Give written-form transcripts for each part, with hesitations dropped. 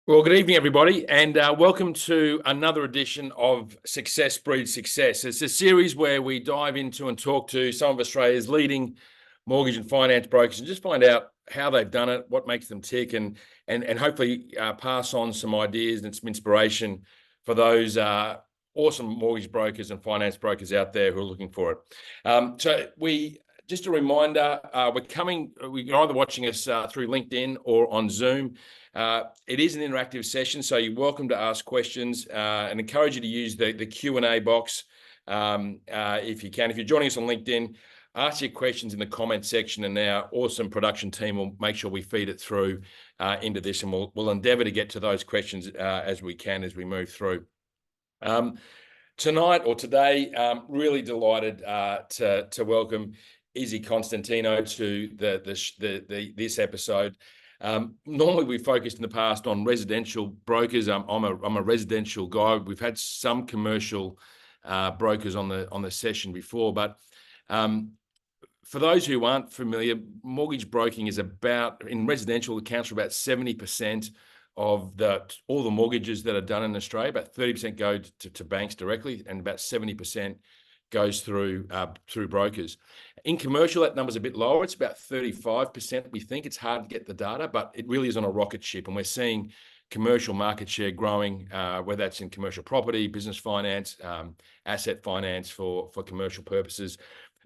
Well, good evening, everybody, and welcome to another edition of Success Breeds Success. It's a series where we dive into and talk to some of Australia's leading mortgage and finance brokers and just find out how they've done it, what makes them tick, and hopefully pass on some ideas and some inspiration for those awesome mortgage brokers and finance brokers out there who are looking for it. Just a reminder, you're either watching us through LinkedIn or on Zoom. It is an interactive session, so you're welcome to ask questions and encourage you to use the Q&A box if you can. If you're joining us on LinkedIn, ask your questions in the comment section, and our awesome production team will make sure we feed it through into this, and we'll endeavour to get to those questions as we can as we move through. Today, really delighted to welcome Constantinou to this episode. Normally we focused in the past on residential brokers. I'm a residential guy. We've had some commercial brokers on the session before, but for those who aren't familiar, mortgage broking is in residential accounts for about 70% of all the mortgages that are done in Australia. About 30% go to banks directly, and about 70% goes through brokers. In commercial, that number's a bit lower. It's about 35%. We think it's hard to get the data, but it really is on a rocket ship, and we're seeing commercial market share growing, whether that's in commercial property, business finance, asset finance for commercial purposes.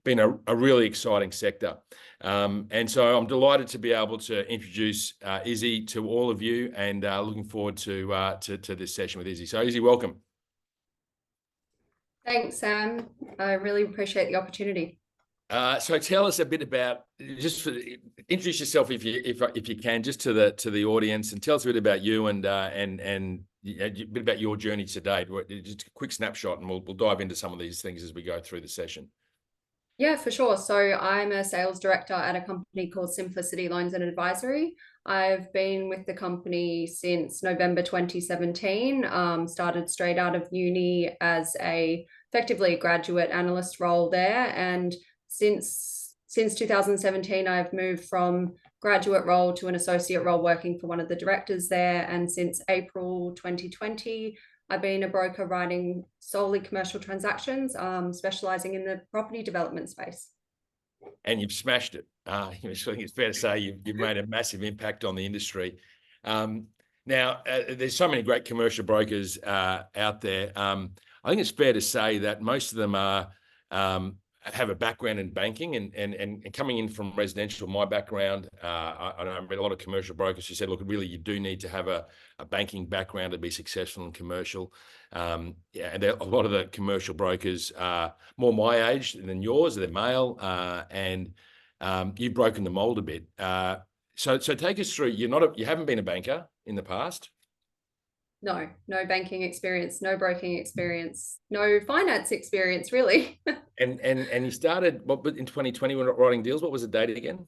Been a really exciting sector. And so I'm delighted to be able to introduce Izzy to all of you, and looking forward to this session with Izzy. So Izzy, welcome. Thanks, Sam. I really appreciate the opportunity. So tell us a bit about, introduce yourself if you can, just to the audience, and tell us a bit about you and a bit about your journey to date. Just a quick snapshot, and we'll dive into some of these things as we go through the session. Yeah, for sure. So I'm a sales director at a company called Simplicity Loans and Advisory. I've been with the company since November 2017. Started straight out of uni as effectively a graduate analyst role there, and since 2017, I've moved from graduate role to an associate role working for one of the directors there. And since April 2020, I've been a broker writing solely commercial transactions, specializing in the property development space. And you've smashed it. I think it's fair to say you've made a massive impact on the industry. Now, there's so many great commercial brokers out there. I think it's fair to say that most of them have a background in banking, and coming in from residential, my background, I read a lot of commercial brokers who said, look, really, you do need to have a banking background to be successful in commercial. And a lot of the commercial brokers are more my age than yours. They're male, and you've broken the mold a bit. So take us through. You haven't been a banker in the past. No banking experience, no broking experience, no finance experience, really. and you started in 2020 when writing deals. What was the date again?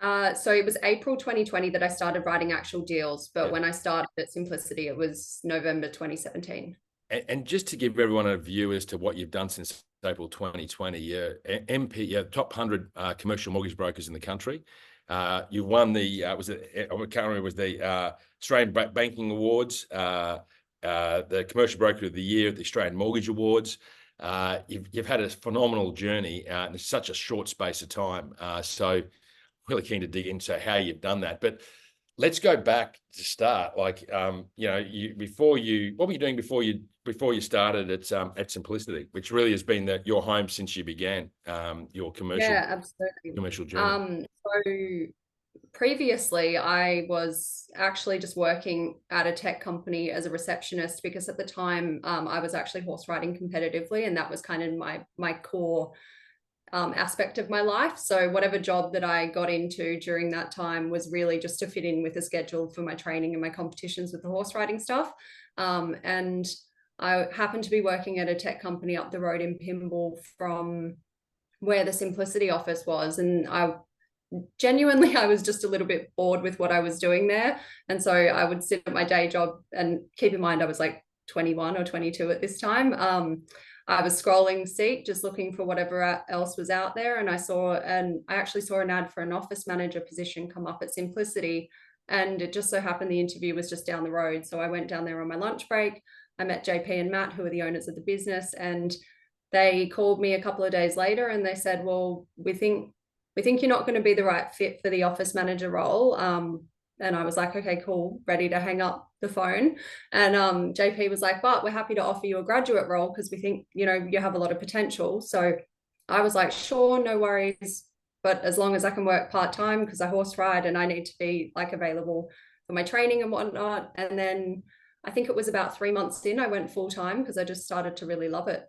So it was April 2020 that I started writing actual deals, but when I started at Simplicity, it was November 2017. And just to give everyone a view as to what you've done since April 2020, you're top 100 commercial mortgage brokers in the country. You won the I can't remember, it was the Australian Banking Awards, the Commercial Broker of the Year at the Australian Mortgage Awards. You've had a phenomenal journey in such a short space of time. So really keen to dig into how you've done that. But let's go back to start. Like, what were you doing before you started at Simplicity, which really has been your home since you began your commercial journey? So previously, I was actually just working at a tech company as a receptionist, because at the time I was actually horse riding competitively, and that was kind of my core aspect of my life. So whatever job that I got into during that time was really just to fit in with the schedule for my training and my competitions with the horse riding stuff. And I happened to be working at a tech company up the road in Pymble from where the Simplicity office was, and I was just a little bit bored with what I was doing there. And so I would sit at my day job, and keep in mind I was like 21 or 22 at this time. I was scrolling Seek, just looking for whatever else was out there, and I actually saw an ad for an office manager position come up at Simplicity. And it just so happened the interview was just down the road. So I went down there on my lunch break. I met JP and Matt, who are the owners of the business, and they called me a couple of days later and they said, well, we think you're not going to be the right fit for the office manager role. And I was like, okay, cool, ready to hang up the phone. And JP was like, but we're happy to offer you a graduate role because we think, you know, you have a lot of potential. So I was like, sure, no worries. But as long as I can work part-time, because I horse ride and I need to be like available for my training and whatnot. And then I think it was about 3 months in, I went full-time because I just started to really love it.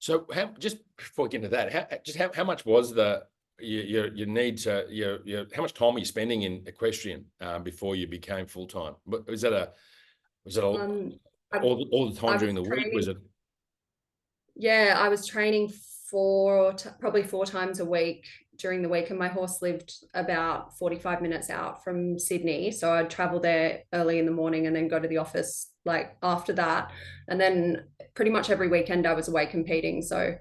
So just before we get into that, how much was your need to how much time were you spending in equestrian before you became full time? Was that all the time during the week? Was it? Yeah, I was training probably 4 times a week during the week, and my horse lived about 45 minutes out from Sydney. So I'd travel there early in the morning and then go to the office like after that. And then pretty much every weekend I was away competing. So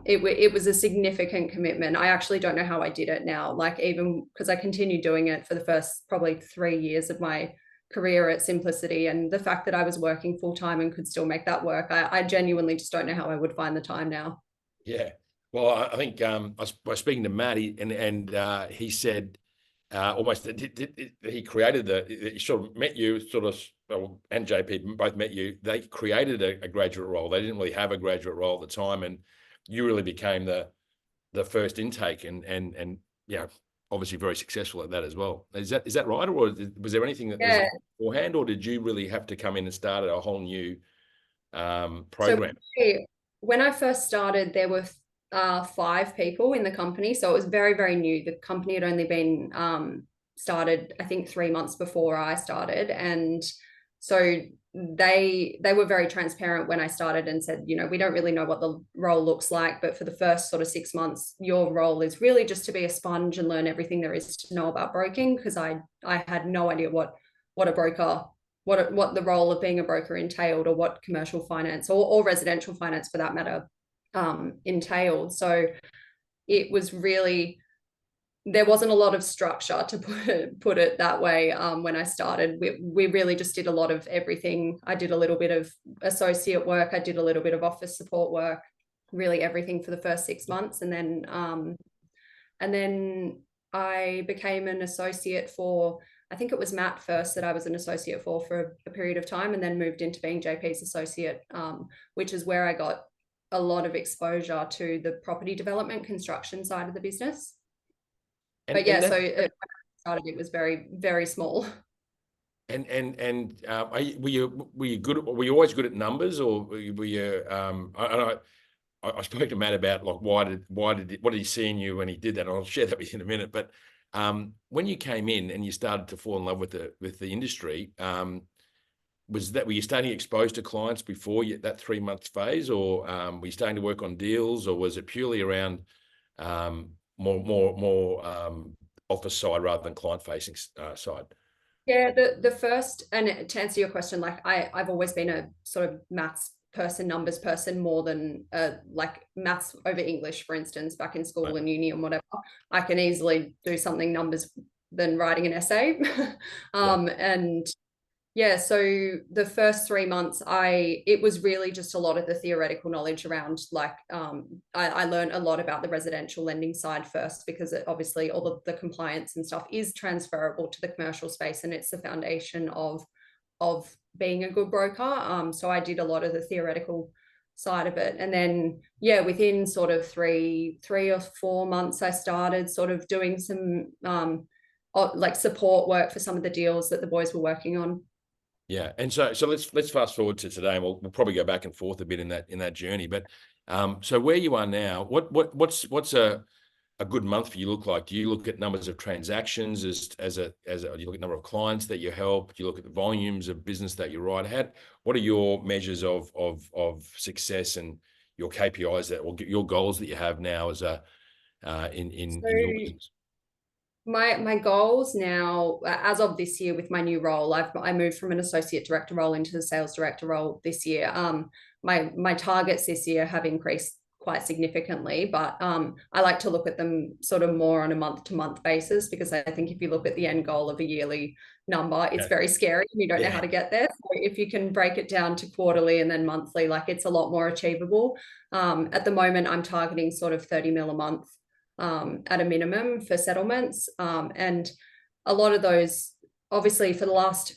it was a significant commitment. I actually don't know how I did it now, like even because I continued doing it for the first probably 3 years of my career at Simplicity, and the fact that I was working full time and could still make that work, I genuinely just don't know how I would find the time now. Yeah. Well, I think I was speaking to Matt, he said almost he created he sort of met you and JP both met you. They created a graduate role. They didn't really have a graduate role at the time, and you really became the first intake, and yeah, obviously very successful at that as well. Is that right, or was there anything that was beforehand, or did you really have to come in and start a whole new program? So when I first started, there were 5 people in the company, so it was very, very new. The company had only been started, I think, 3 months before I started, and so they were very transparent when I started and said, you know, we don't really know what the role looks like, but for the first sort of 6 months, your role is really just to be a sponge and learn everything there is to know about broking, because I had no idea what a broker, what the role of being a broker entailed, or what commercial finance or residential finance for that matter entailed. So it was really, there wasn't a lot of structure, to put it that way. When I started, we really just did a lot of everything. I did a little bit of associate work, I did a little bit of office support work, really everything for the first 6 months, and then I became an associate for, I think it was Matt first that I was an associate for a period of time, and then moved into being JP's associate, which is where I got a lot of exposure to the property development construction side of the business. But yeah, so when I started, it was very, very small. And were you good? Were you always good at numbers, or were you? I spoke to Matt about like what did he see in you when he did that? And I'll share that with you in a minute. But when you came in and you started to fall in love with the industry, were you starting exposed to clients before that 3 month phase, or were you starting to work on deals, or was it purely around more office side rather than client facing side? Yeah, the first, and to answer your question, like I've always been a sort of maths person, numbers person, more than like maths over English, for instance, back in school and uni and whatever. I can easily do something numbers than writing an essay. And yeah, so the first 3 months, it was really just a lot of the theoretical knowledge around, like, I learned a lot about the residential lending side first, because obviously all of the compliance and stuff is transferable to the commercial space, and it's the foundation of being a good broker. So I did a lot of the theoretical side of it, and then yeah, within sort of three or 4 months, I started sort of doing some like support work for some of the deals that the boys were working on. Yeah, and so let's fast forward to today, and we'll probably go back and forth a bit in that journey. But so where you are now, what's a good month for you look like? Do you look at numbers of transactions do you look at number of clients that you help? Do you look at the volumes of business that you write? What are your measures of success and your KPIs or your goals that you have now as in your business? My goals now, as of this year, with my new role, I moved from an associate director role into the sales director role this year. My targets this year have increased quite significantly, but I like to look at them sort of more on a month-to-month basis, because I think if you look at the end goal of a yearly number, it's very scary and you don't know how to get there. So if you can break it down to quarterly and then monthly, like, it's a lot more achievable. At the moment, I'm targeting sort of 30 mil a month at a minimum for settlements. And a lot of those, obviously, for the last,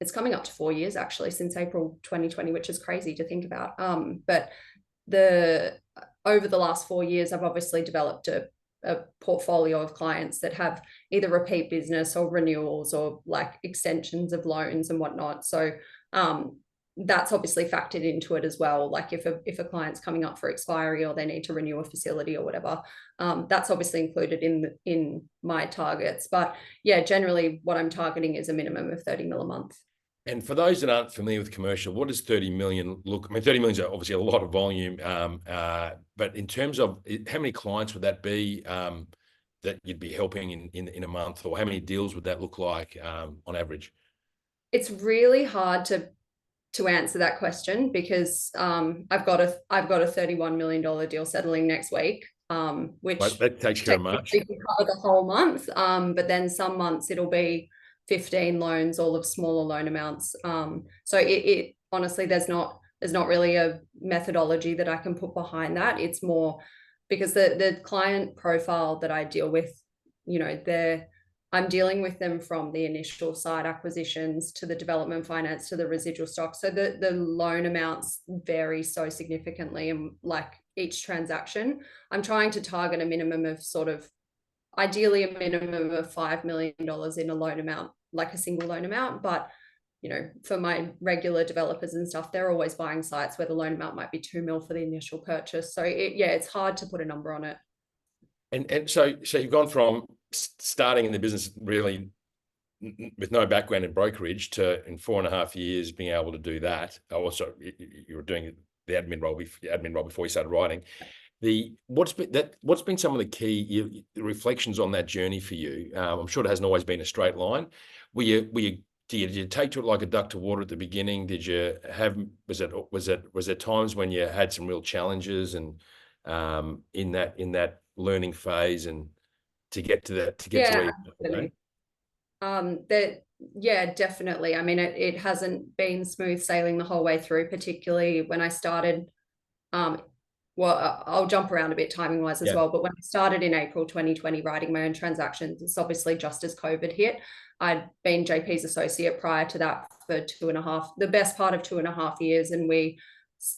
it's coming up to 4 years actually, since April 2020, which is crazy to think about. But over the last 4 years, I've obviously developed a portfolio of clients that have either repeat business or renewals or like extensions of loans and whatnot. So that's obviously factored into it as well. Like if a client's coming up for expiry or they need to renew a facility or whatever, that's obviously included in my targets. But yeah, generally what I'm targeting is a minimum of 30 mil a month. And for those that aren't familiar with commercial, what does 30 million look? I mean, 30 million is obviously a lot of volume, but in terms of how many clients would that be that you'd be helping in a month, or how many deals would that look like on average? It's really hard to answer that question, because I've got a $31 million deal settling next week, which that takes care of March. Can cover the whole month. But then some months it'll be 15 loans, all of smaller loan amounts. So it honestly, there's not really a methodology that I can put behind that. It's more because the client profile that I deal with, you know, I'm dealing with them from the initial site acquisitions to the development finance to the residual stock. So the loan amounts vary so significantly, and like each transaction, I'm trying to target a minimum of sort of, ideally a minimum of $5 million in a loan amount, like a single loan amount. But, you know, for my regular developers and stuff, they're always buying sites where the loan amount might be 2 mil for the initial purchase. So it's hard to put a number on it. And so you've gone from starting in the business really with no background in brokerage to in 4.5 years being able to do that. Also, you were doing the admin role before you started writing. What's been some of the key reflections on that journey for you? I'm sure it hasn't always been a straight line. Did you take to it like a duck to water at the beginning? Did you have, was there times when you had some real challenges and in that learning phase and to get to where you are today? Definitely. I mean, it hasn't been smooth sailing the whole way through, particularly when I started. Well, I'll jump around a bit timing wise as well, but when I started in April 2020 writing my own transactions, it's obviously just as COVID hit. I'd been JP's associate prior to that for the best part of 2.5 years, and we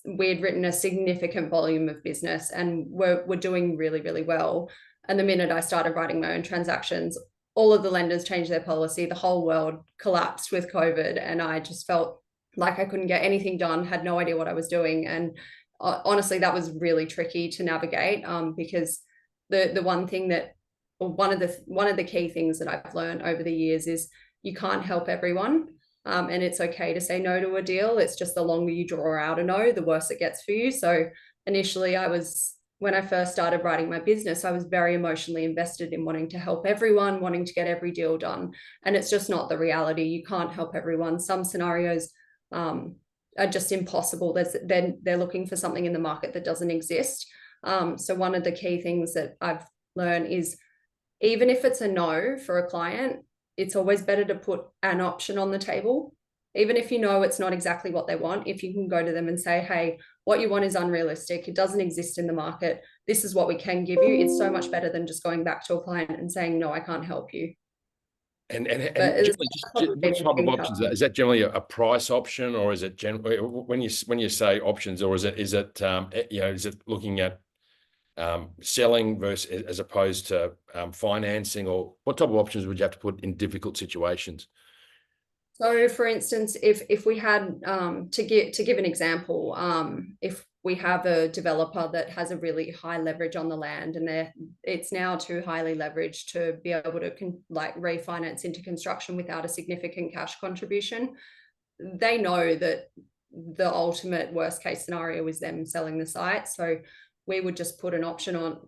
had written a significant volume of business and we're doing really, really well. And the minute I started writing my own transactions, all of the lenders changed their policy. The whole world collapsed with COVID, and I just felt like I couldn't get anything done, had no idea what I was doing. And honestly, that was really tricky to navigate, because the one thing that, or one of the key things that I've learned over the years is you can't help everyone, and it's okay to say no to a deal. It's just the longer you draw out a no, the worse it gets for you. So initially, when I first started writing my business, I was very emotionally invested in wanting to help everyone, wanting to get every deal done, and it's just not the reality. You can't help everyone. Some scenarios are just impossible. They're looking for something in the market that doesn't exist. So one of the key things that I've learned is, even if it's a no for a client, it's always better to put an option on the table. Even if you know it's not exactly what they want, if you can go to them and say, hey, what you want is unrealistic, it doesn't exist in the market, this is what we can give you, it's so much better than just going back to a client and saying, no, I can't help you. And generally, what type of options is that? Generally a price option, or is it generally, when you say options, or is it looking at selling versus as opposed to financing, or what type of options would you have to put in difficult situations? So, for instance, if we had to give an example, if we have a developer that has a really high leverage on the land, and it's now too highly leveraged to be able to refinance into construction without a significant cash contribution, they know that the ultimate worst case scenario is them selling the site. So we would just put an option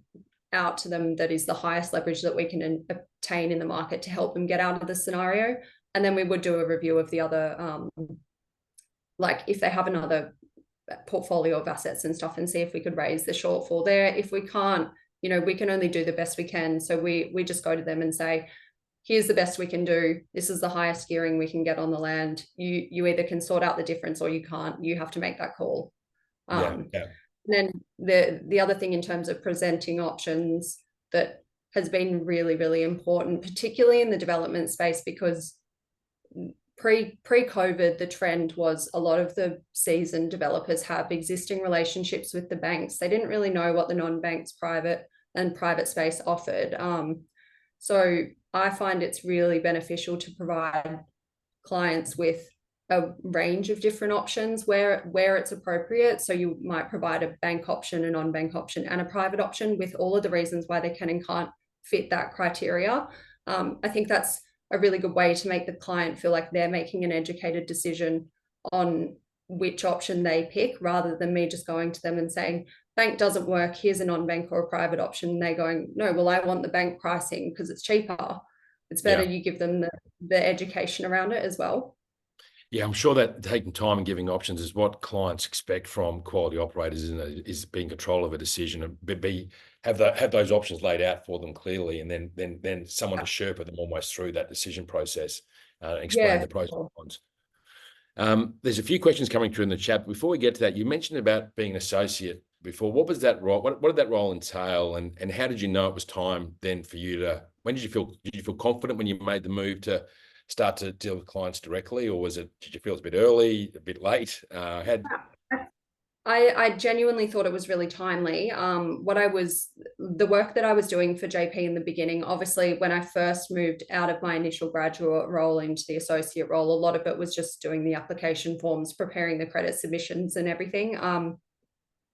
out to them that is the highest leverage that we can obtain in the market to help them get out of the scenario. And then we would do a review of the other, if they have another portfolio of assets and stuff and see if we could raise the shortfall there. If we can't, we can only do the best we can. So we just go to them and say, here's the best we can do. This is the highest gearing we can get on the land. You either can sort out the difference or you can't. You have to make that call. Yeah. And then the other thing in terms of presenting options that has been really, really important, particularly in the development space, because pre-COVID, the trend was a lot of the seasoned developers have existing relationships with the banks. They didn't really know what the non-banks private space offered. So I find it's really beneficial to provide clients with a range of different options where it's appropriate. So you might provide a bank option, a non-bank option, and a private option with all of the reasons why they can and can't fit that criteria. I think that's a really good way to make the client feel like they're making an educated decision on which option they pick, rather than me just going to them and saying, bank doesn't work, here's a non-bank or a private option. And they're going, no, well, I want the bank pricing because it's cheaper. It's better you give them the education around it as well. Yeah, I'm sure that taking time and giving options is what clients expect from quality operators, is being control of a decision and have those options laid out for them clearly, and then someone to Sherpa them almost through that decision process, explain the pros and cons. There's a few questions coming through in the chat. Before we get to that, you mentioned about being an associate before. What was that role? What did that role entail, and how did you know it was time then for you to? When did you feel confident when you made the move to start to deal with clients directly, or did you feel it's a bit early, a bit late? I genuinely thought it was really timely. The work that I was doing for JP in the beginning, obviously when I first moved out of my initial graduate role into the associate role, a lot of it was just doing the application forms, preparing the credit submissions and everything.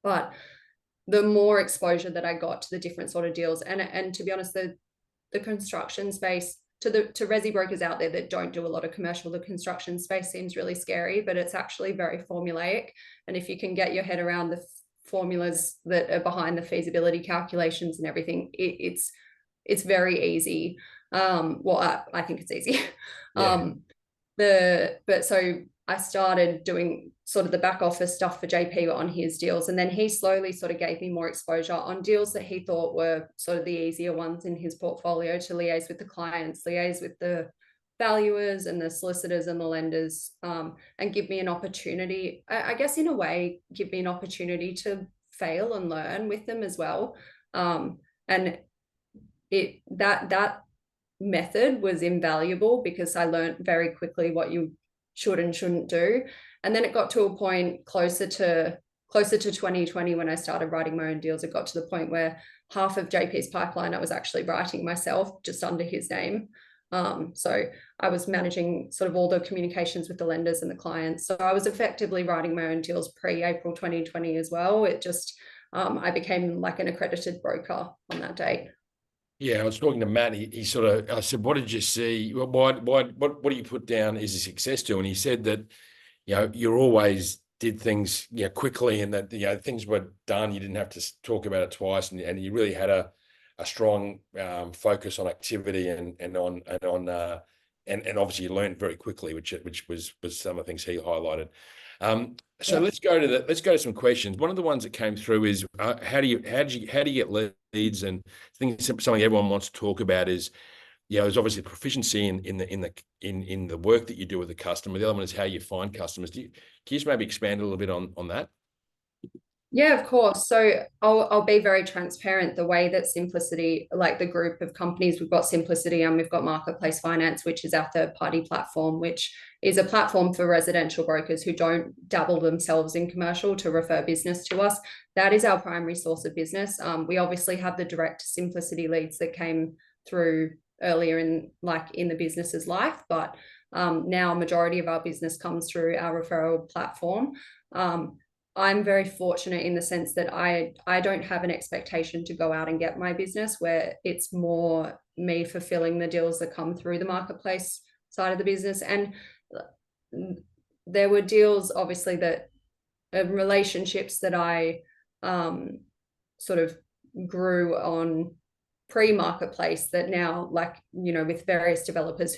But the more exposure that I got to the different sort of deals, and to be honest, the construction space, to resi brokers out there that don't do a lot of commercial, the construction space seems really scary, but it's actually very formulaic. And if you can get your head around the formulas that are behind the feasibility calculations and everything, it's very easy. I think it's easy. So I started doing sort of the back office stuff for JP on his deals. And then he slowly sort of gave me more exposure on deals that he thought were sort of the easier ones in his portfolio, to liaise with the clients, liaise with the valuers and the solicitors and the lenders, and give me an opportunity, I guess in a way, give me an opportunity to fail and learn with them as well. And that method was invaluable because I learned very quickly what you should and shouldn't do. And then it got to a point closer to 2020 when I started writing my own deals. It got to the point where half of JP's pipeline I was actually writing myself just under his name. So I was managing sort of all the communications with the lenders and the clients. So I was effectively writing my own deals pre-April 2020 as well. It just, I became like an accredited broker on that date. Yeah, I was talking to Matt. I said, what did you see? What do you put down as a success to? And he said that, you always did things, quickly, and that, things were done. You didn't have to talk about it twice, and you really had a strong focus on activity and obviously you learned very quickly, which was some of the things he highlighted. So let's go to some questions. One of the ones that came through is how do you get leads? And I think something everyone wants to talk about is, there's obviously proficiency in the work that you do with the customer. The other one is how you find customers. Can you just maybe expand a little bit on that? Yeah, of course. So I'll be very transparent. The way that Simplicity, like the group of companies, we've got Simplicity and we've got Marketplace Finance, which is our third-party platform, which is a platform for residential brokers who don't dabble themselves in commercial to refer business to us. That is our primary source of business. We obviously have the direct Simplicity leads that came through earlier in the business's life, but now a majority of our business comes through our referral platform. I'm very fortunate in the sense that I don't have an expectation to go out and get my business, where it's more me fulfilling the deals that come through the marketplace side of the business. And there were deals, obviously, that relationships that I sort of grew on pre-marketplace that now, with various developers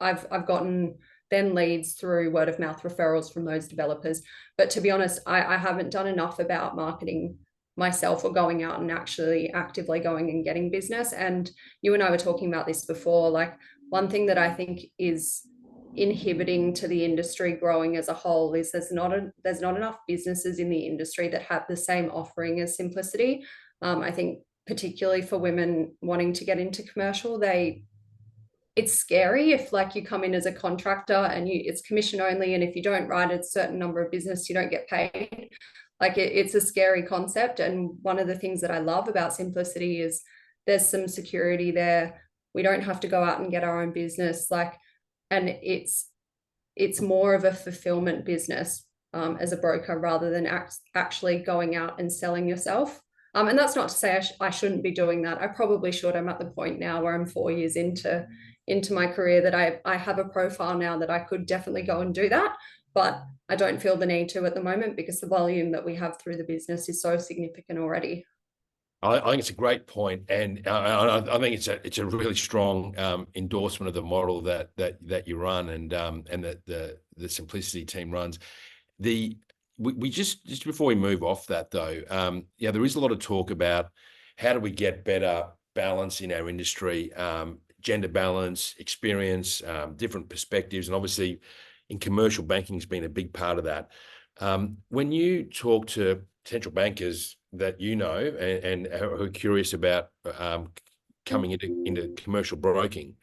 I've gotten then leads through word of mouth referrals from those developers. But to be honest, I haven't done enough about marketing myself or going out and actually actively going and getting business. And you and I were talking about this before, like one thing that I think is inhibiting to the industry growing as a whole is there's not enough businesses in the industry that have the same offering as Simplicity. I think particularly for women wanting to get into commercial, it's scary if like you come in as a contractor and it's commission only, and if you don't write a certain number of business you don't get paid. Like it's a scary concept. And one of the things that I love about Simplicity is there's some security there. We don't have to go out and get our own business, like, and it's more of a fulfillment business as a broker rather than actually going out and selling yourself. And that's not to say I shouldn't be doing that. I probably should. I'm at the point now where I'm 4 years into my career that I have a profile now that I could definitely go and do that. But I don't feel the need to at the moment because the volume that we have through the business is so significant already. I think it's a great point, and I think it's a really strong endorsement of the model that you run, and that the Simplicity team runs. We just before we move off that though, yeah, there is a lot of talk about how do we get better balance in our industry, gender balance, experience, different perspectives, and obviously in commercial banking has been a big part of that. When you talk to potential bankers that you know and who are curious about coming into commercial broking,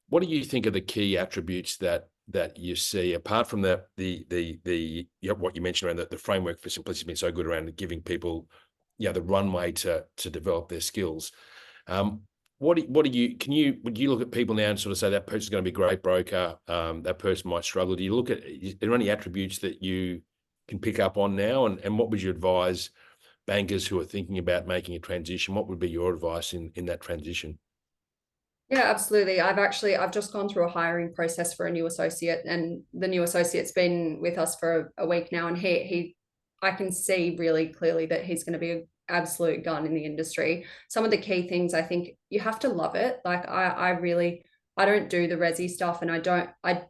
what do you think are the key attributes that you see apart from what you mentioned around the framework for Simplicity being so good around giving people the runway to develop their skills? Would you look at people now and sort of say that person's going to be a great broker, that person might struggle? Are there any attributes that you can pick up on now, and what would you advise bankers who are thinking about making a transition? What would be your advice in that transition? Yeah, absolutely. I've just gone through a hiring process for a new associate, and the new associate's been with us for a week now, and I can see really clearly that he's going to be an absolute gun in the industry. Some of the key things, I think you have to love it. Like I don't do the resi stuff, and I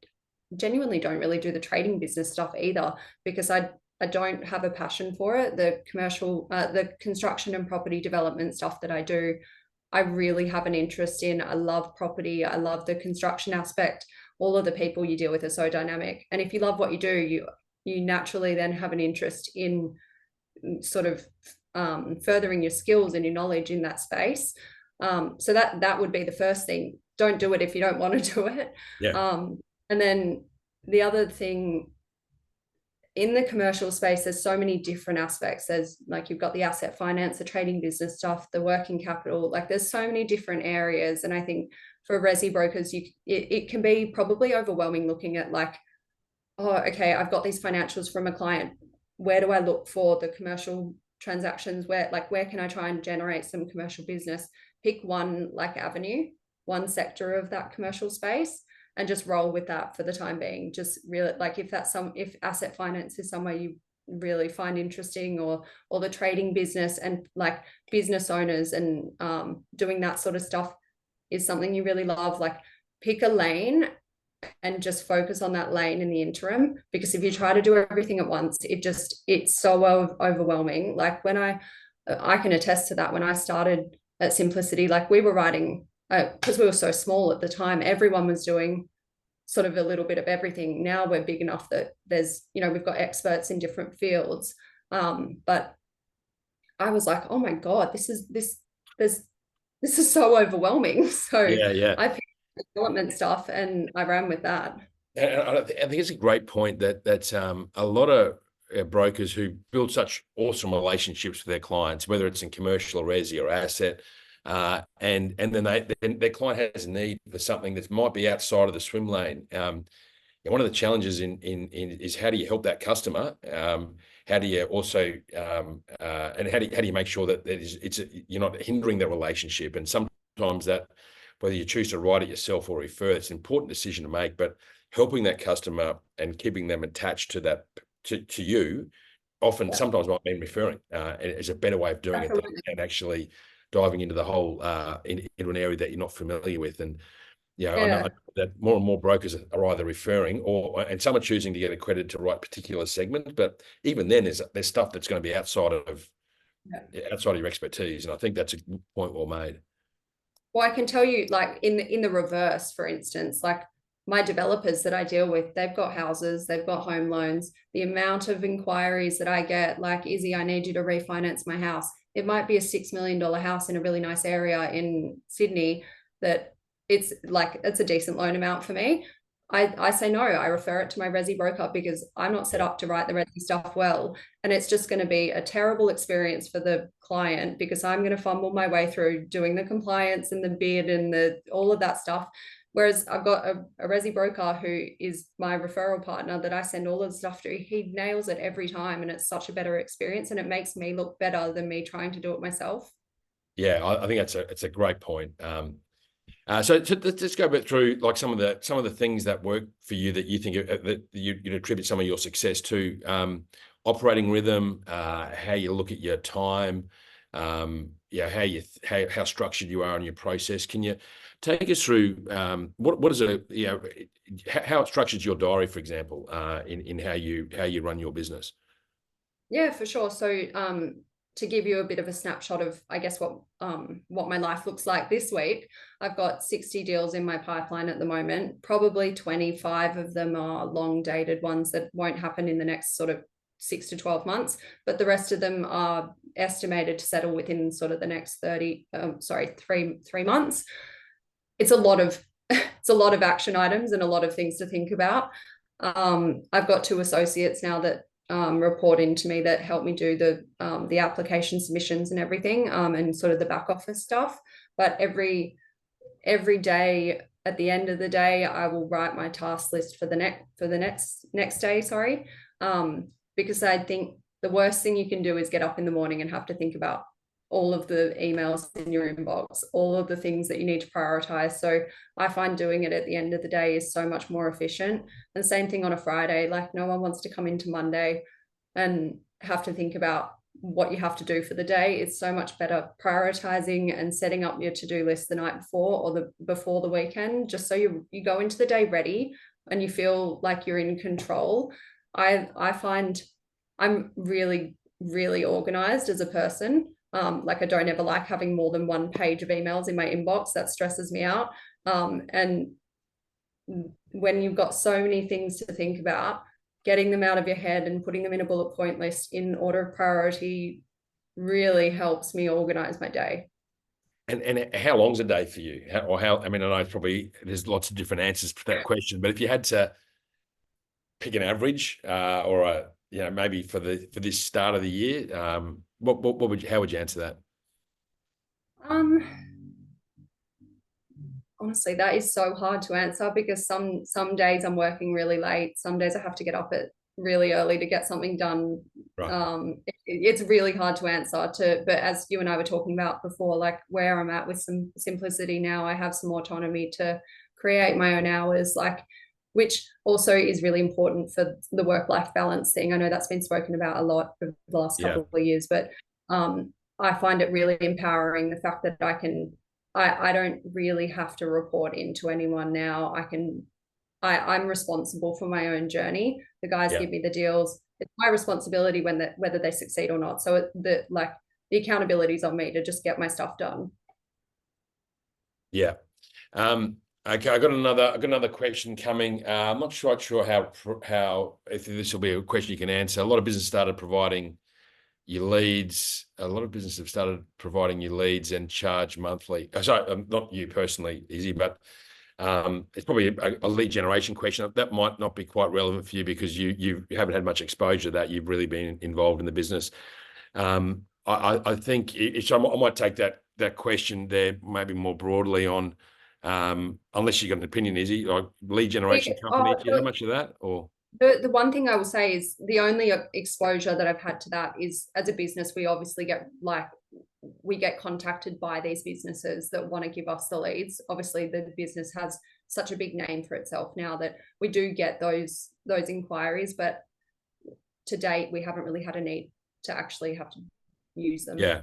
genuinely don't really do the trading business stuff either, because I don't have a passion for it. The commercial, the construction and property development stuff that I do, I really have an interest in. I love property. I love the construction aspect. All of the people you deal with are so dynamic. And if you love what you do, you naturally then have an interest in sort of furthering your skills and your knowledge in that space. So that would be the first thing. Don't do it if you don't want to do it. Yeah. And then the other thing, in the commercial space, there's so many different aspects. There's like, you've got the asset finance, the trading business stuff, the working capital, like there's so many different areas. And I think for resi brokers, it can be probably overwhelming looking at like, oh, okay, I've got these financials from a client. Where do I look for the commercial transactions? Where can I try and generate some commercial business? Pick one like avenue, one sector of that commercial space, and just roll with that for the time being. Just really, like, if asset finance is somewhere you really find interesting, or the trading business and like business owners and doing that sort of stuff is something you really love, like pick a lane and just focus on that lane in the interim. Because if you try to do everything at once, it's so overwhelming. Like when I can attest to that. When I started at Simplicity, like we were writing, because we were so small at the time, everyone was doing sort of a little bit of everything. Now we're big enough that there's, we've got experts in different fields. But I was like, oh my God, this is so overwhelming. So Yeah. I picked development stuff and I ran with that. And I think it's a great point that a lot of brokers who build such awesome relationships with their clients, whether it's in commercial or resi or asset, and then their client has a need for something that might be outside of the swim lane. One of the challenges is how do you help that customer? How do you also and how do you make sure that you're not hindering the relationship? And sometimes that, whether you choose to write it yourself or refer, it's an important decision to make. But helping that customer and keeping them attached to that to you often sometimes might mean referring is a better way of doing it than actually diving into the whole into an area that you're not familiar with. And Yeah, I know Yeah. that more and more brokers are either referring and some are choosing to get accredited to write particular segment, but even then there's stuff that's going to be outside of your expertise, and I think that's a point well made. Well, I can tell you, like in the reverse, for instance, like my developers that I deal with, they've got houses, they've got home loans. The amount of inquiries that I get, like, Izzy, I need you to refinance my house. It might be a $6 million house in a really nice area in Sydney that it's a decent loan amount for me. I say no, I refer it to my resi broker because I'm not set Yeah. up to write the resi stuff well. And it's just going to be a terrible experience for the client because I'm going to fumble my way through doing the compliance and the bid and all of that stuff. Whereas I've got a resi broker who is my referral partner that I send all of the stuff to. He nails it every time, and it's such a better experience, and it makes me look better than me trying to do it myself. Yeah, I think it's a great point. So let's go back through like some of the things that work for you that you think that you attribute some of your success to. Operating rhythm, how you look at your time, how structured you are in your process. Can you take us through what is how it structures your diary, for example, in how you run your business? Yeah, for sure. So to give you a bit of a snapshot of, I guess, what my life looks like this week, I've got 60 deals in my pipeline at the moment. Probably 25 of them are long dated ones that won't happen in the next sort of 6 to 12 months, but the rest of them are estimated to settle within sort of the next 3 months. It's a lot of it's a lot of action items and a lot of things to think about. I've got 2 associates now that report into me that help me do the application submissions and everything, and sort of the back office stuff. But every day, at the end of the day, I will write my task list for the next day. Sorry, because I think the worst thing you can do is get up in the morning and have to think about all of the emails in your inbox, all of the things that you need to prioritize. So I find doing it at the end of the day is so much more efficient. And same thing on a Friday. Like, no one wants to come into Monday and have to think about what you have to do for the day. It's so much better prioritizing and setting up your to-do list the night before or before the weekend, just so you go into the day ready and you feel like you're in control. I find I'm really, really organized as a person. Like, I don't ever like having more than 1 page of emails in my inbox. That stresses me out. And when you've got so many things to think about, getting them out of your head and putting them in a bullet point list in order of priority really helps me organize my day. And how long's a day for you? I mean, I know there's lots of different answers to that question, but if you had to pick an average, or maybe for this start of the year, how would you answer that? Um, Honestly, that is so hard to answer because some days I'm working really late. Some days I have to get up at really early to get something done. Right. It's really hard to answer but as you and I were talking about before, like where I'm at with some simplicity now, I have some autonomy to create my own hours, like, which also is really important for the work-life balance thing. I know that's been spoken about a lot for the last Yeah. couple of years, but I find it really empowering, the fact that I don't really have to report into anyone now. I'm responsible for my own journey. The guys give me the deals. It's my responsibility whether they succeed or not. So the accountability is on me to just get my stuff done. Yeah. Okay, I got another question coming. I'm not sure how if this will be a question you can answer. A lot of businesses started providing your leads. A lot of businesses have started providing you leads and charge monthly. Sorry, not you personally, Izzy, but it's probably a lead generation question. That might not be quite relevant for you because you haven't had much exposure to that. You've really been involved in the business. I think I might take that question there maybe more broadly on, unless you've got an opinion, Izzy, like lead generation company. Do you know much of that or? The one thing I will say is the only exposure that I've had to that is, as a business, we obviously get contacted by these businesses that want to give us the leads. Obviously, the business has such a big name for itself now that we do get those inquiries, but to date, we haven't really had a need to actually have to use them. Yeah.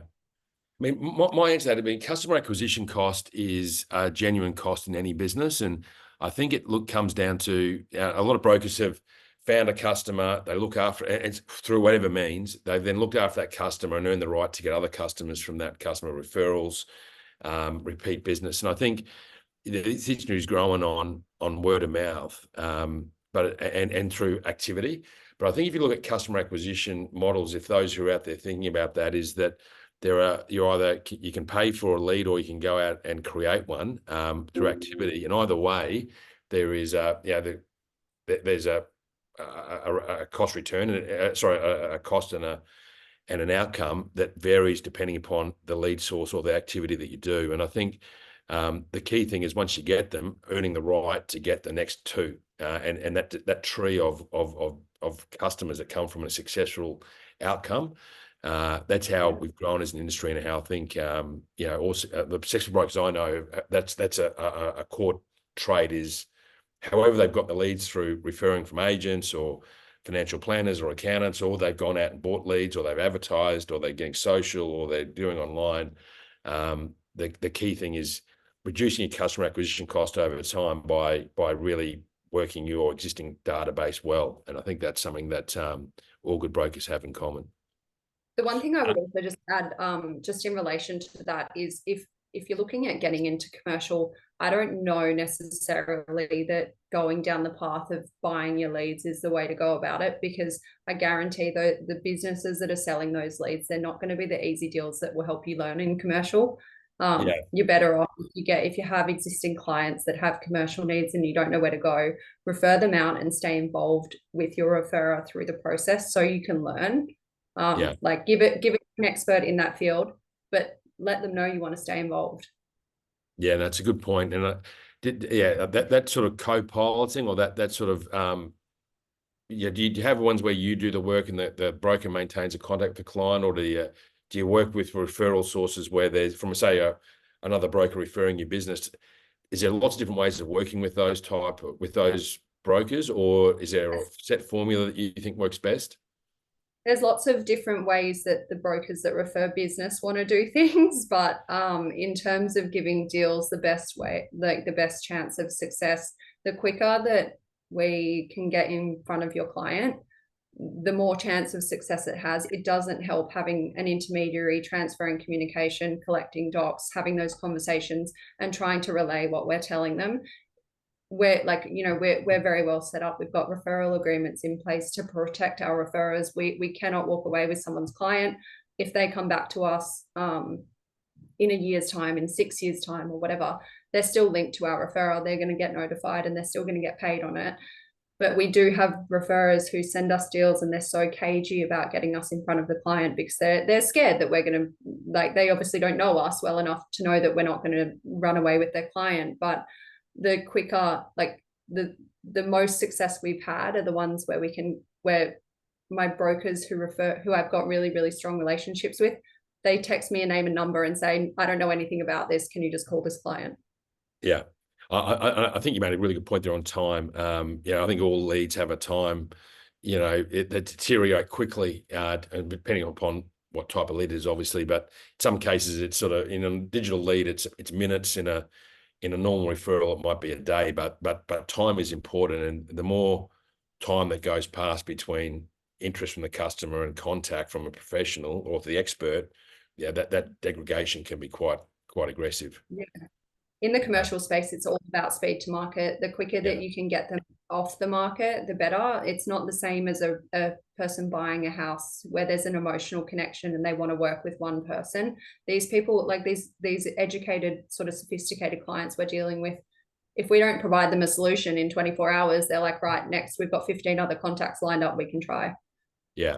mean, my answer to that would be customer acquisition cost is a genuine cost in any business. And I think it comes down to a lot of brokers have found a customer, they look after it through whatever means. They've then looked after that customer and earned the right to get other customers from that customer, referrals, repeat business. And I think this industry is growing on word of mouth, but through activity. But I think if you look at customer acquisition models, if those who are out there thinking about that, is that you can pay for a lead or you can go out and create one through activity. And either way, there is there's a cost return, a cost and an outcome that varies depending upon the lead source or the activity that you do. And I think the key thing is once you get them, earning the right to get the next two, and that tree of customers that come from a successful outcome. That's how we've grown as an industry, and how I think also the successful brokers I know, that's a core trait is however they've got the leads through referring from agents or financial planners or accountants, or they've gone out and bought leads, or they've advertised, or they're getting social, or they're doing online. The key thing is reducing your customer acquisition cost over time by really working your existing database well. And I think that's something that all good brokers have in common. The one thing I would also just add, just in relation to that, is if you're looking at getting into commercial, I don't know necessarily that going down the path of buying your leads is the way to go about it, because I guarantee the businesses that are selling those leads, they're not going to be the easy deals that will help you learn in commercial. You're better off if you have existing clients that have commercial needs and you don't know where to go, refer them out and stay involved with your referrer through the process so you can learn. Like give it an expert in that field, but let them know you want to stay involved. Yeah, that's a good point. And that sort of co-piloting, or that sort of do you have ones where you do the work and the broker maintains a contact with the client, or do you work with referral sources where there's from another broker referring your business? Is there lots of different ways of working with those brokers, or is there a set formula that you think works best? There's lots of different ways that the brokers that refer business want to do things, but in terms of giving deals the best way, like the best chance of success, the quicker that we can get in front of your client, the more chance of success it has. It doesn't help having an intermediary transferring communication, collecting docs, having those conversations and trying to relay what we're telling them. We're very well set up. We've got referral agreements in place to protect our referrers. We cannot walk away with someone's client if they come back to us in a year's time, in 6 years' time, or whatever. They're still linked to our referrer. They're going to get notified and they're still going to get paid on it. But we do have referrers who send us deals and they're so cagey about getting us in front of the client because they're scared that we're going to, they obviously don't know us well enough to know that we're not going to run away with their client. But the quicker, the most success we've had are the ones where my brokers who I've got really, really strong relationships with, they text me a name and number and say, I don't know anything about this. Can you just call this client? Yeah. I think you made a really good point there on time. I think all leads have a time, they deteriorate quickly, depending upon what type of lead it is, obviously. But in some cases, it's sort of in a digital lead, it's minutes. In a normal referral, it might be a day. But time is important, and the more time that goes past between interest from the customer and contact from a professional or the expert, that degradation can be quite aggressive. Yeah. In the commercial space, it's all about speed to market. The quicker that you can get them off the market, the better. It's not the same as a person buying a house where there's an emotional connection and they want to work with one person. These people, like these educated, sort of sophisticated clients we're dealing with, if we don't provide them a solution in 24 hours, they're like, right, next, we've got 15 other contacts lined up, we can try. Yeah.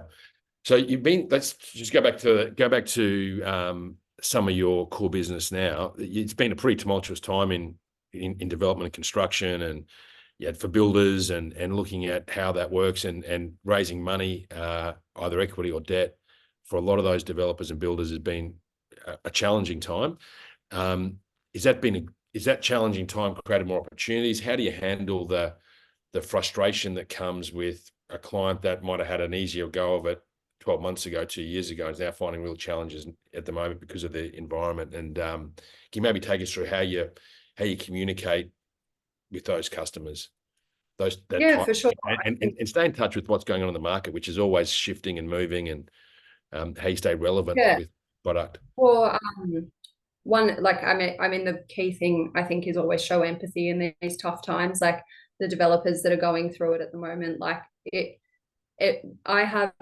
So let's just go back to some of your core business now. It's been a pretty tumultuous time in development and construction, and for builders and looking at how that works and raising money, either equity or debt, for a lot of those developers and builders has been a challenging time. Is that challenging time created more opportunities? How do you handle the frustration that comes with a client that might have had an easier go of it 12 months ago, 2 years ago, and is now finding real challenges at the moment because of the environment. And can you maybe take us through how you communicate with those customers, that Yeah, type, for sure. and stay in touch with what's going on in the market, which is always shifting and moving, and how you stay relevant Yeah. with product. Well, I mean, the key thing I think is always show empathy in these tough times. Like the developers that are going through it at the moment, like I have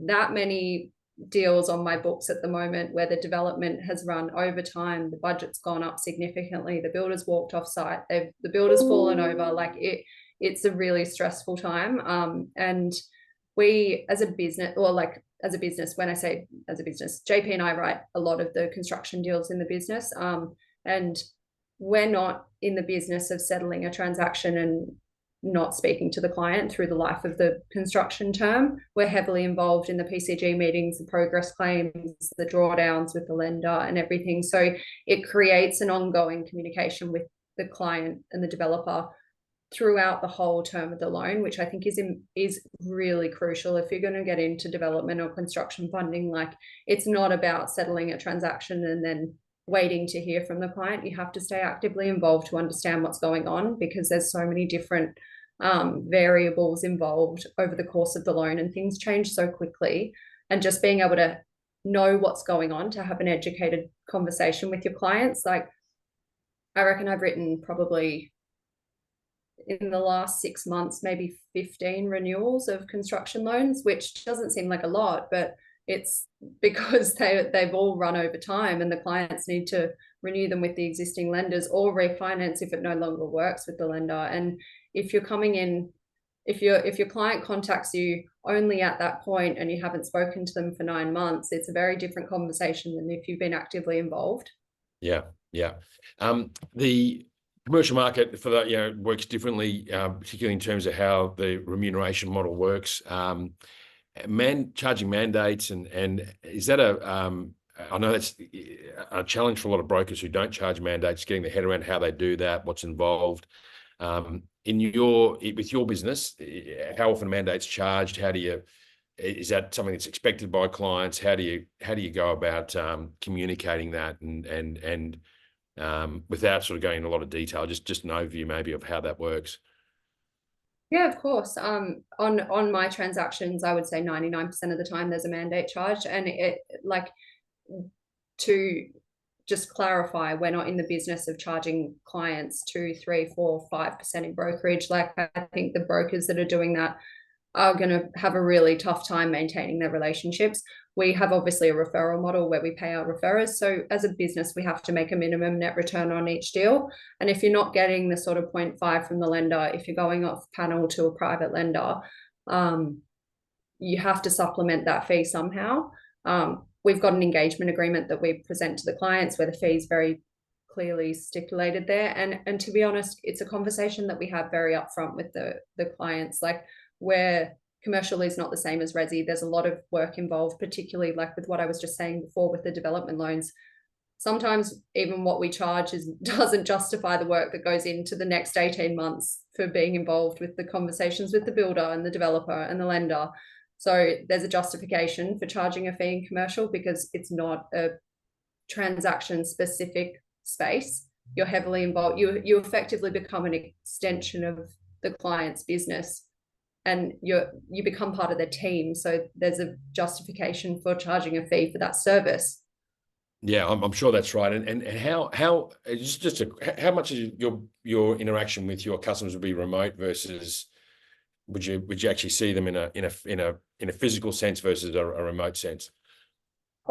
that many deals on my books at the moment where the development has run over time, the budget's gone up significantly, the builder's walked off site, the builder's fallen over. Like it's a really stressful time. And we as a business, or like as a business, when I say as a business, JP and I write a lot of the construction deals in the business. And we're not in the business of settling a transaction and not speaking to the client through the life of the construction term. We're heavily involved in the PCG meetings, the progress claims, the drawdowns with the lender and everything. So it creates an ongoing communication with the client and the developer throughout the whole term of the loan, which I think is really crucial if you're going to get into development or construction funding. Like it's not about settling a transaction and then waiting to hear from the client. You have to stay actively involved to understand what's going on, because there's so many different variables involved over the course of the loan, and things change so quickly. And just being able to know what's going on, to have an educated conversation with your clients. Like I reckon I've written probably in the last 6 months, maybe 15 renewals of construction loans, which doesn't seem like a lot, but it's because they've all run over time and the clients need to renew them with the existing lenders or refinance if it no longer works with the lender. And if you're coming in, if your client contacts you only at that point and you haven't spoken to them for 9 months, it's a very different conversation than if you've been actively involved. Yeah. The commercial market for that, works differently, particularly in terms of how the remuneration model works. Charging mandates, and is that I know that's a challenge for a lot of brokers who don't charge mandates, getting their head around how they do that, what's involved. With your business, how often mandates charged? Is that something that's expected by clients? How do you go about communicating that and without sort of going into a lot of detail, just an overview maybe of how that works? Yeah, of course. On my transactions, I would say 99% of the time there's a mandate charge, and to just clarify, we're not in the business of charging clients 2, 3, 4, 5% in brokerage. Like I think the brokers that are doing that are going to have a really tough time maintaining their relationships. We have obviously a referral model where we pay our referrers. So as a business, we have to make a minimum net return on each deal. And if you're not getting the sort of 0.5 from the lender, if you're going off panel to a private lender, you have to supplement that fee somehow. We've got an engagement agreement that we present to the clients where the fee is very clearly stipulated there. And to be honest, it's a conversation that we have very upfront with the clients. Like where commercial is not the same as resi, there's a lot of work involved, particularly like with what I was just saying before with the development loans. Sometimes even what we charge doesn't justify the work that goes into the next 18 months for being involved with the conversations with the builder and the developer and the lender. So there's a justification for charging a fee in commercial because it's not a transaction specific space. You're heavily involved. You effectively become an extension of the client's business, and you become part of their team. So there's a justification for charging a fee for that service. Yeah, I'm sure that's right. And how how much is your interaction with your customers would be remote versus would you actually see them in a physical sense versus a remote sense?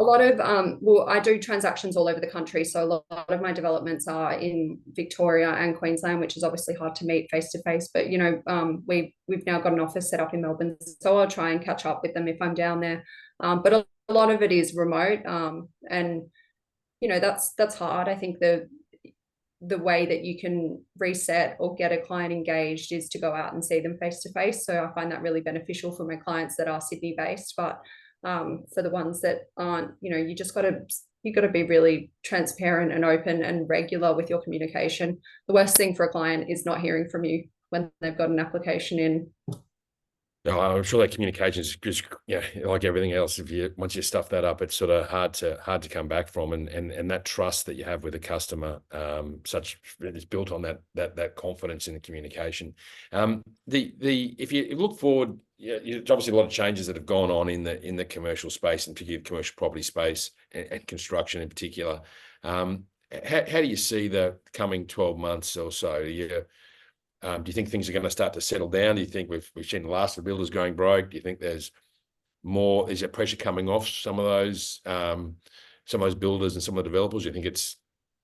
A lot of well, I do transactions all over the country, so a lot of my developments are in Victoria and Queensland, which is obviously hard to meet face to face. But we've now got an office set up in Melbourne, so I'll try and catch up with them if I'm down there. But a lot of it is remote, and that's hard. I think the way that you can reset or get a client engaged is to go out and see them face to face. So I find that really beneficial for my clients that are Sydney based, but for the ones that aren't, you got to be really transparent and open and regular with your communication. The worst thing for a client is not hearing from you when they've got an application in. No, I'm sure that communication is just, like everything else. Once you stuff that up, it's sort of hard to come back from, and that trust that you have with the customer, such is built on that confidence in the communication. If you look forward, there's obviously a lot of changes that have gone on in the commercial space, and particularly the commercial property space and construction in particular. How do you see the coming 12 months or so? Do you think things are going to start to settle down? Do you think we've seen the last of the builders going broke? Do you think there's more? Is there pressure coming off some of those builders and some of the developers? Do you think it's?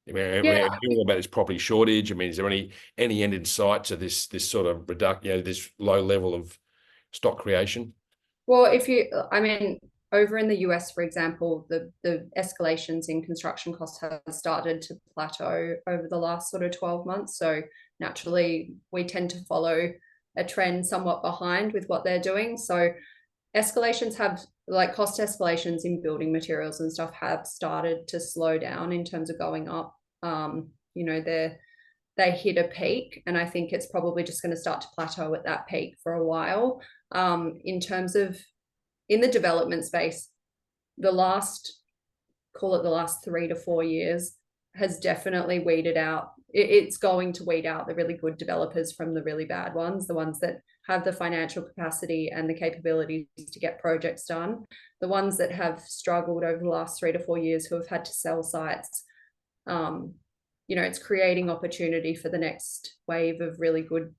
I mean, Yeah. we're hearing about this property shortage. I mean, is there any end in sight to this sort of this low level of stock creation? Well, I mean, over in the US, for example, the escalations in construction costs have started to plateau over the last sort of 12 months. So naturally, we tend to follow a trend somewhat behind with what they're doing. So escalations have, like cost escalations in building materials and stuff, have started to slow down in terms of going up. They hit a peak, and I think it's probably just going to start to plateau at that peak for a while. In terms of in the development space, call it the last 3 to 4 years has definitely weeded out. It's going to weed out the really good developers from the really bad ones, the ones that have the financial capacity and the capabilities to get projects done. The ones that have struggled over the last 3 to 4 years, who have had to sell sites, it's creating opportunity for the next wave of really good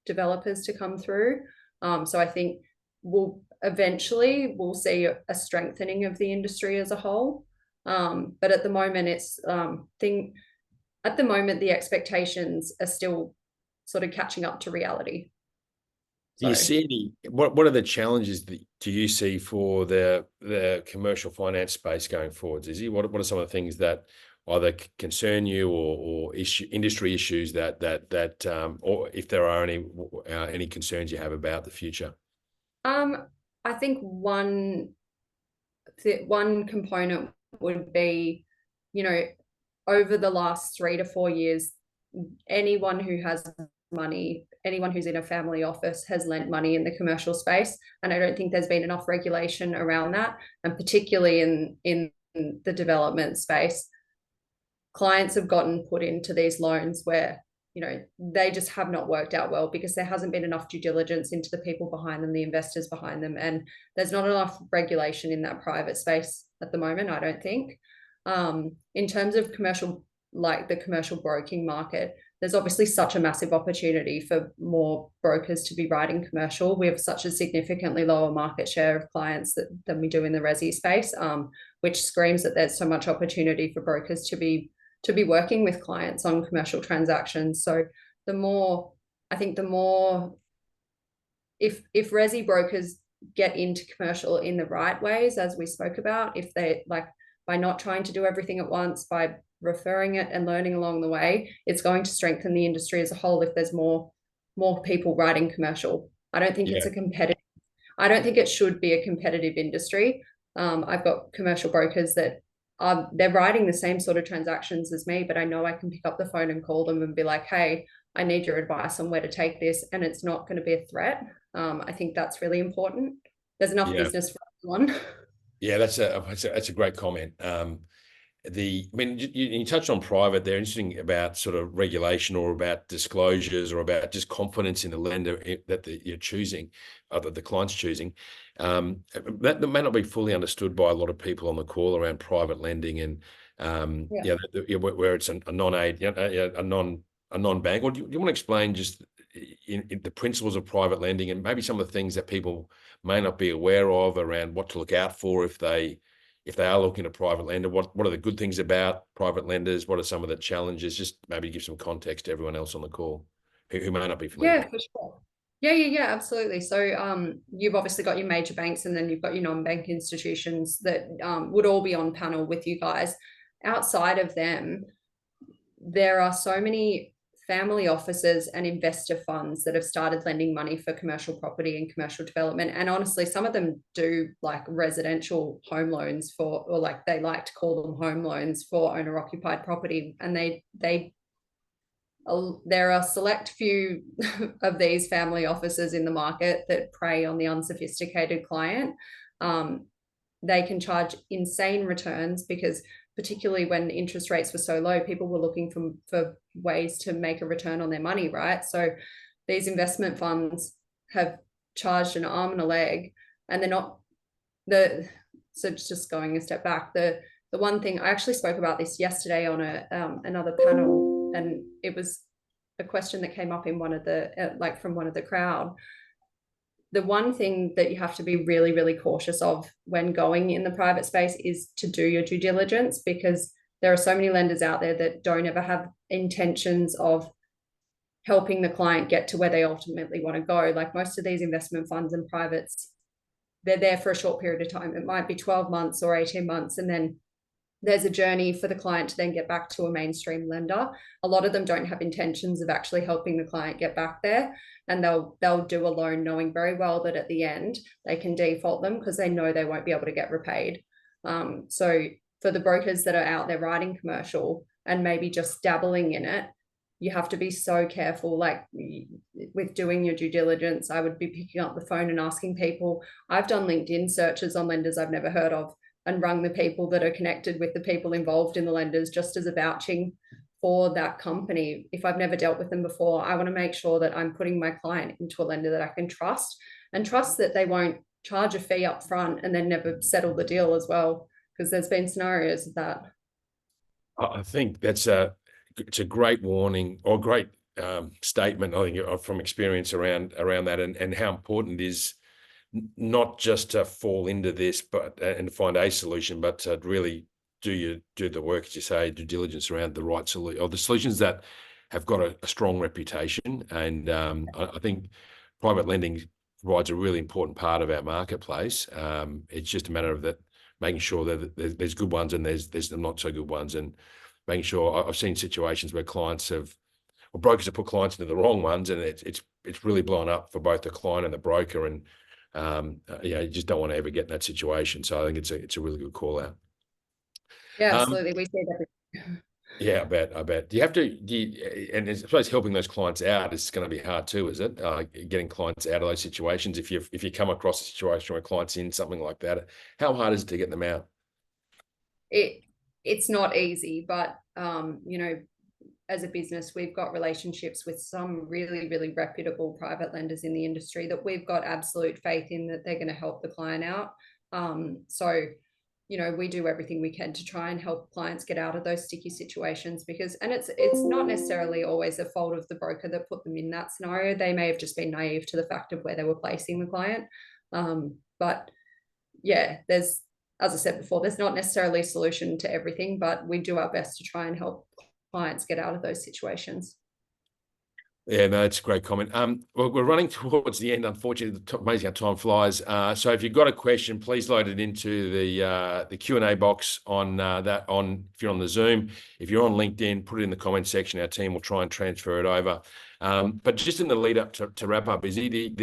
developers to come through. So I think we'll see a strengthening of the industry as a whole. But at the moment, the expectations are still sort of catching up to reality. Do you see what are the challenges that do you see for the commercial finance space going forwards? What are some of the things that either concern you or industry issues that or if there are any concerns you have about the future? I think one component would be, over the last 3 to 4 years, anyone who has money, anyone who's in a family office has lent money in the commercial space, and I don't think there's been enough regulation around that, and particularly in the development space, clients have gotten put into these loans where they just have not worked out well because there hasn't been enough due diligence into the people behind them, the investors behind them, and there's not enough regulation in that private space at the moment, I don't think. In terms of commercial, like the commercial broking market, there's obviously such a massive opportunity for more brokers to be writing commercial. We have such a significantly lower market share of clients than we do in the resi space, which screams that there's so much opportunity for brokers to be working with clients on commercial transactions. So if resi brokers get into commercial in the right ways, as we spoke about, if they by not trying to do everything at once, by referring it and learning along the way, it's going to strengthen the industry as a whole if there's more people writing commercial. I don't think it should be a competitive industry. I've got commercial brokers that they're writing the same sort of transactions as me, but I know I can pick up the phone and call them and be like, hey, I need your advice on where to take this, and it's not going to be a threat. I think that's really important. There's enough business for everyone. Yeah, that's a great comment. You touched on private there, interesting about sort of regulation or about disclosures or about just confidence in the lender that you're choosing, that the client's choosing. That may not be fully understood by a lot of people on the call around private lending and where it's a non-aid, a non-bank. Or do you want to explain just in the principles of private lending and maybe some of the things that people may not be aware of around what to look out for if they are looking at a private lender? What are the good things about private lenders? What are some of the challenges? Just maybe give some context to everyone else on the call who may not be familiar. Yeah, for sure. Yeah, absolutely. So you've obviously got your major banks, and then you've got your non-bank institutions that would all be on panel with you guys. Outside of them, there are so many family offices and investor funds that have started lending money for commercial property and commercial development. And honestly, some of them do like residential home loans or they like to call them home loans for owner occupied property. And there are select few of these family offices in the market that prey on the unsophisticated client. They can charge insane returns because, particularly when interest rates were so low, people were looking for ways to make a return on their money, right? So these investment funds have charged an arm and a leg, and they're not so just going a step back, the one thing I actually spoke about this yesterday on another panel, and it was a question that came up in one of the from one of the crowd. The one thing that you have to be really, really cautious of when going in the private space is to do your due diligence, because there are so many lenders out there that don't ever have intentions of helping the client get to where they ultimately want to go. Like most of these investment funds and privates, they're there for a short period of time. It might be 12 months or 18 months, and then there's a journey for the client to then get back to a mainstream lender. A lot of them don't have intentions of actually helping the client get back there, and they'll do a loan knowing very well that at the end they can default them because they know they won't be able to get repaid. So for the brokers that are out there writing commercial and maybe just dabbling in it, you have to be so careful. Like with doing your due diligence, I would be picking up the phone and asking people. I've done LinkedIn searches on lenders I've never heard of and rung the people that are connected with the people involved in the lenders just as a vouching for that company. If I've never dealt with them before, I want to make sure that I'm putting my client into a lender that I can trust, and trust that they won't charge a fee up front and then never settle the deal as well, because there's been scenarios of that. I think it's a great warning, or great statement, I think, from experience around that, and how important it is not just to fall into this, but and find a solution, but to really do the work, as you say, due diligence around the right solution, or the solutions that have got a strong reputation. And I think private lending provides a really important part of our marketplace. It's just a matter of that, making sure that there's good ones and there's the not so good ones, and making sure. I've seen situations where clients have, or brokers have put clients into the wrong ones, and it's really blown up for both the client and the broker. And you just don't want to ever get in that situation. So I think it's a really good call out. Yeah, absolutely. We see that. Yeah, I bet. Do you have to, and I suppose helping those clients out is going to be hard too, is it? Getting clients out of those situations. If you come across a situation where a client's in something like that, how hard is it to get them out? It's not easy, but as a business, we've got relationships with some really, really reputable private lenders in the industry that we've got absolute faith in that they're going to help the client out. So we do everything we can to try and help clients get out of those sticky situations, because, and it's not necessarily always a fault of the broker that put them in that scenario. They may have just been naive to the fact of where they were placing the client. But yeah, as I said before, there's not necessarily a solution to everything, but we do our best to try and help clients get out of those situations. Yeah, no, it's a great comment. Well, we're running towards the end, unfortunately. Amazing how time flies. So if you've got a question, please load it into the Q&A box if you're on the Zoom. If you're on LinkedIn, put it in the comment section. Our team will try and transfer it over. But just in the lead up to wrap up, Izzy,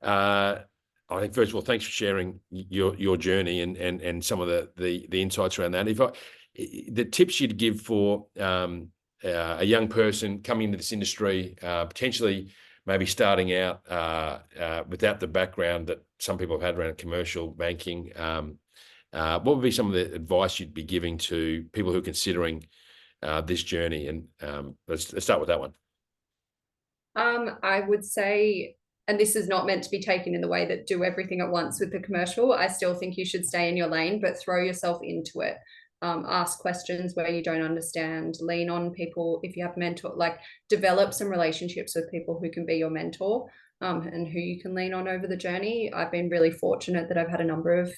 I think first of all, thanks for sharing your journey and some of the insights around that. The tips you'd give for a young person coming into this industry, potentially maybe starting out without the background that some people have had around commercial banking, what would be some of the advice you'd be giving to people who are considering this journey? And let's start with that one. I would say, and this is not meant to be taken in the way that do everything at once with the commercial, I still think you should stay in your lane, but throw yourself into it. Ask questions where you don't understand, lean on people. If you have mentor, develop some relationships with people who can be your mentor, and who you can lean on over the journey. I've been really fortunate that I've had a number of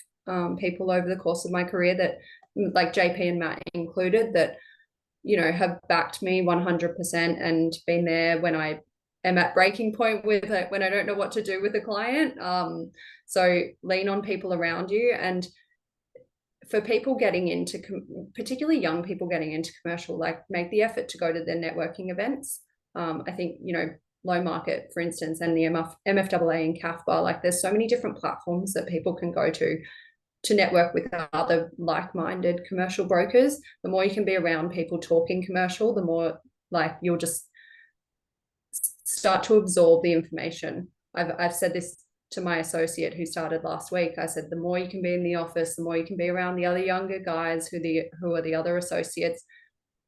people over the course of my career that, like JP and Matt included, that have backed me 100% and been there when I am at breaking point with it, when I don't know what to do with a client. So lean on people around you. And for people getting into, particularly young people getting into commercial, make the effort to go to the networking events. I think, Low Market, for instance, and the MFAA and CAFBA, there's so many different platforms that people can go to network with other like-minded commercial brokers. The more you can be around people talking commercial, the more Like you'll just start to absorb the information. I've said this to my associate who started last week. I said, the more you can be in the office, the more you can be around the other younger guys who are the other associates,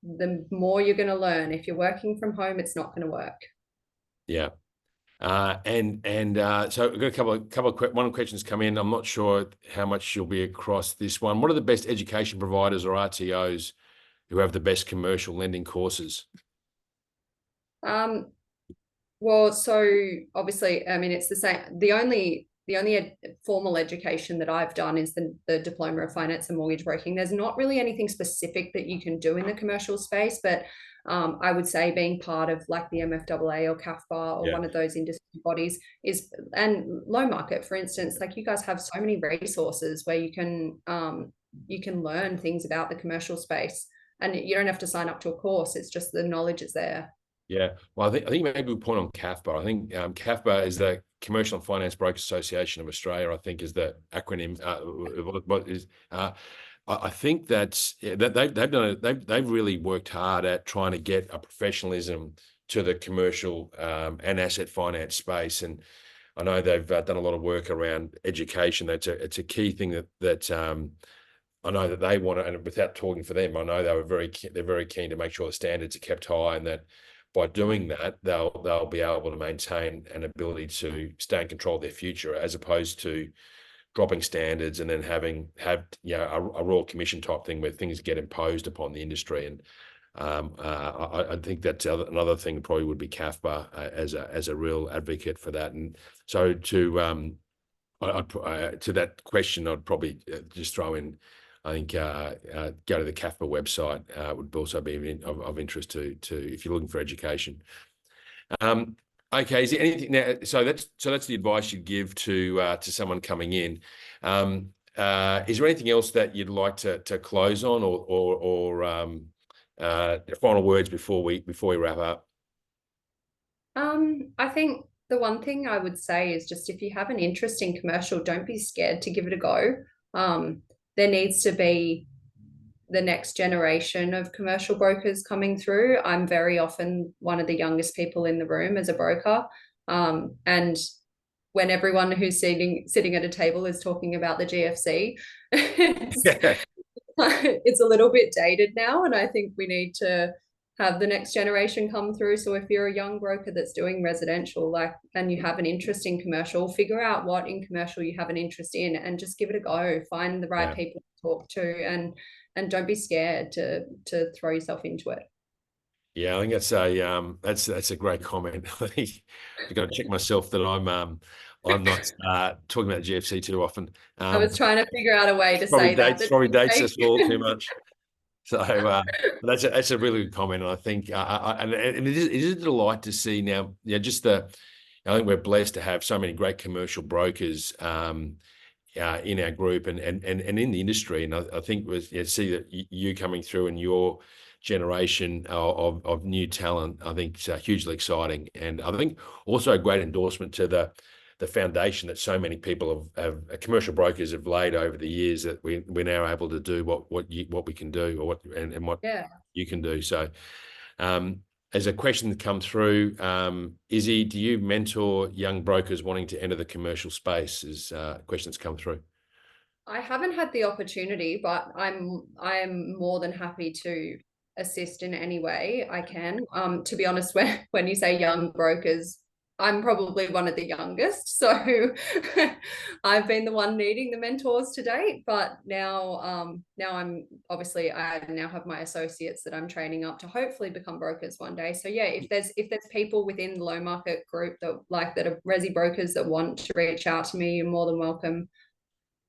the more you're going to learn. If you're working from home, it's not going to work. Yeah. So we've got one questions come in. I'm not sure how much you'll be across this one. What are the best education providers or RTOs who have the best commercial lending courses? Well, so obviously, I mean, it's the same. The only formal education that I've done is the Diploma of Finance and Mortgage Broking. There's not really anything specific that you can do in the commercial space, but I would say being part of like the MFAA or CAFBA or one of those industry bodies and Low Market, for instance, like you guys have so many resources where you can learn things about the commercial space, and you don't have to sign up to a course. It's just the knowledge is there. Yeah, well, I think maybe we point on CAFBA. I think CAFBA is the Commercial and Finance Brokers Association of Australia. I think is the acronym. I think that they've really worked hard at trying to get a professionalism to the commercial and asset finance space, and I know they've done a lot of work around education. It's a key thing that I know that they want to, and without talking for them, I know they're very keen to make sure the standards are kept high, and that by doing that, they'll be able to maintain an ability to stay in control of their future, as opposed to dropping standards and then have a Royal Commission type thing where things get imposed upon the industry. And I think that's another thing probably would be CAFBA as a real advocate for that. And so to that question, I'd probably just throw in, I think go to the CAFBA website would also be of interest to if you're looking for education. Okay, is there anything now? So that's the advice you'd give to someone coming in. Is there anything else that you'd like to close on, or final words before we wrap up? I think the one thing I would say is just if you have an interest in commercial, don't be scared to give it a go. There needs to be the next generation of commercial brokers coming through. I'm very often one of the youngest people in the room as a broker. And when everyone who's sitting at a table is talking about the GFC, it's a little bit dated now. And I think we need to have the next generation come through. So if you're a young broker that's doing residential, and you have an interest in commercial, figure out what in commercial you have an interest in and just give it a go. Find the right people to talk to, and don't be scared to throw yourself into it. Yeah, I think that's a great comment. I think I've got to check myself that I'm not talking about GFC too often. I was trying to figure out a way to say that. Probably dates us all too much. So that's a really good comment, and I think and it is a delight to see now. Yeah, I think we're blessed to have so many great commercial brokers in our group and in the industry, and I think see that you coming through and your generation of new talent, I think it's hugely exciting, and I think also a great endorsement to the foundation that so many people commercial brokers have laid over the years, that we're now able to do what we can do, or what you can do. So as a question that come through, Izzy, do you mentor young brokers wanting to enter the commercial space? Is a question that's come through. I haven't had the opportunity, but I'm more than happy to assist in any way I can. To be honest, when you say young brokers, I'm probably one of the youngest, so I've been the one needing the mentors to date. But now I'm obviously, I now have my associates that I'm training up to hopefully become brokers one day. So yeah, if there's people within the Low Market group that are resi brokers that want to reach out to me, you're more than welcome.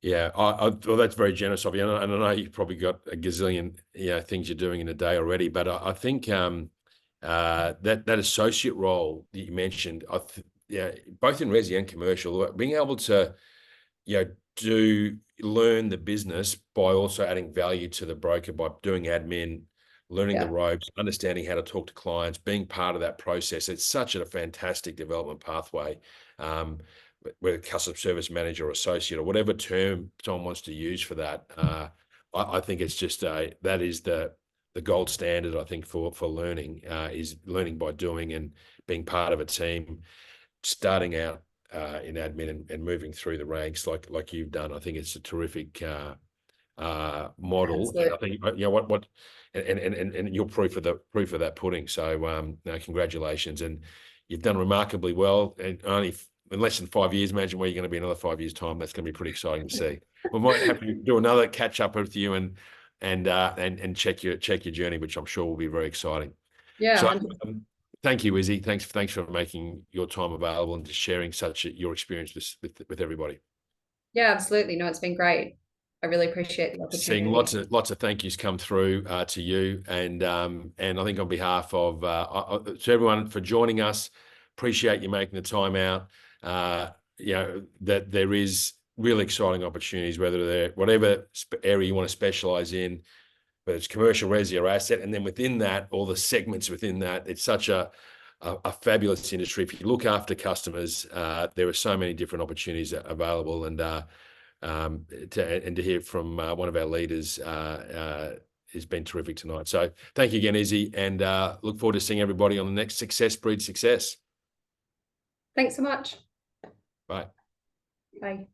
Yeah, well, that's very generous of you, and I know you've probably got a gazillion things you're doing in a day already. But I think that associate role that you mentioned, both in resi and commercial, being able to learn the business by also adding value to the broker by doing admin, learning the ropes, understanding how to talk to clients, being part of that process. It's such a fantastic development pathway. Whether customer service manager or associate or whatever term someone wants to use for that, I think it's just that is the the gold standard, I think, for learning is learning by doing and being part of a team, starting out in admin and moving through the ranks like you've done. I think it's a terrific model, and I think what and you're proof of that pudding. So no, congratulations, and you've done remarkably well. And only in less than 5 years, imagine where you're going to be in another 5 years' time. That's going to be pretty exciting to see. We might have to do another catch up with you and check your journey, which I'm sure will be very exciting. Yeah, So 100%. thank you, Izzy. Thanks for making your time available and just sharing your experience with everybody. Yeah, absolutely. No, it's been great. I really appreciate the Seeing opportunity. lots of thank yous come through to you, and I think on behalf of to everyone for joining us, appreciate you making the time out. That there is really exciting opportunities, whether they're whatever area you want to specialize in, whether it's commercial, resi, or asset, and then within that, all the segments within that. It's such a fabulous industry. If you look after customers, there are so many different opportunities available, and to hear from one of our leaders has been terrific tonight. So thank you again, Izzy, and look forward to seeing everybody on the next Success Breeds Success. Thanks so much. Bye. Bye.